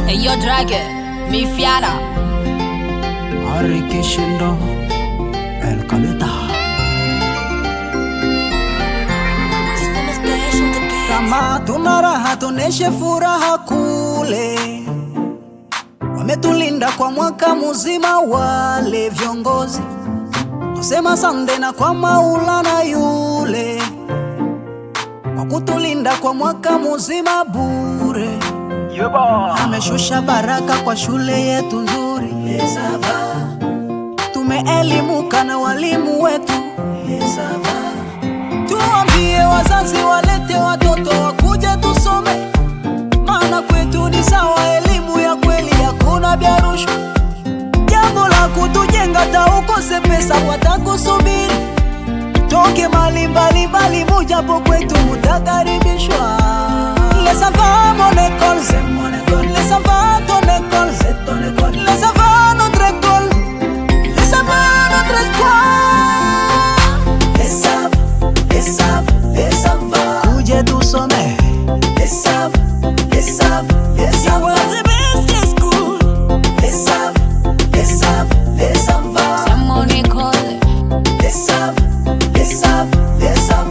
Hey yo Dragon, mi fiara Arikishindo El Kaleta. Kama tuna raha tuneshe furaha kule, wametulinda kwa mwaka mzima wale viongozi, tusema asante na kwa Maulana yule kwa kutulinda kwa mwaka mzima bure. Ameshusha baraka kwa shule yetu nzuri, tumeelimuka na walimu wetu. Tuambie wazazi walete watoto wakuje tusome, maana kwetu ni sawa, elimu ya kweli, hakuna vya rushwa. Jambo la kutujenga taukose pesa watakusubiri, toke mali mbali mbali mujapo kwetu mutakaribishwa. Les enfants mon école, c'est mon école. Les enfants ton école, c'est ton école. Les enfants notre école, les enfants notre école. Les savent, les savent, les savent. Kuje tusome. Les savent, les savent, les savent. You are the best in school. Les savent, les savent, les savent. C'est mon école. Les savent, les savent, les savent.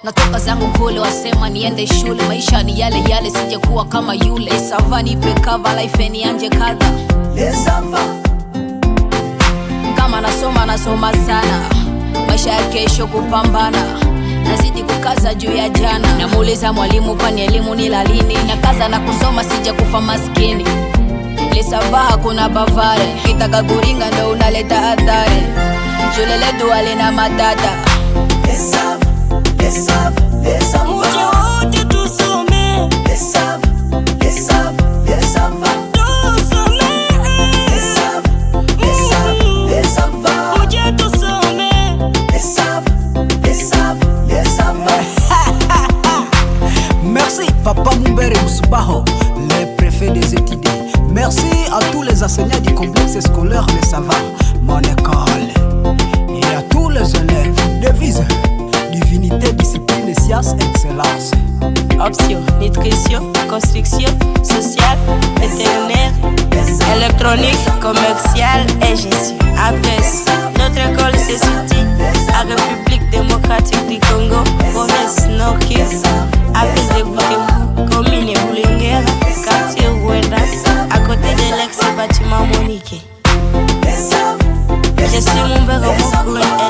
Natoka zangu kule wasema niende shule, maisha ni yale yale, sije kuwa kama yule. Sava nipe cover, life ni anje kadha. Kama nasoma sana, maisha ya kesho kupambana, nazidi kukaza juu ya jana. Namuuliza mwalimu kwani elimu ni la lini, na kaza na kusoma sije kufa maskini. Lesava kuna bavare, kitaka kuringa ndo unaleta adhari. Shule letu halina matata. Les savent, les savent. Muje wote tusome. Les savent, les savent, les savent. Tusome. Les savent, les savent, les savent. Muje tusome. Les savent, les savent, les savent. Merci Papa Mumbere Musubaho, le préfet des études. Merci à tous les enseignants du complexe scolaire Les Savants, mon école. Et à tous les élèves. Devise: divinité, discipline, science, excellence. Option, nutrition, construction, sociale, vétérinaire, électronique, commerciale et gestion. Adresse: notre école se situe à République démocratique du Congo, province Nord Kivu, avec de Butembo, commune Bulengera, quartier Rwanda, à côté de l'ex-bâtiment Monique. Je suis Mumbere Mukulu.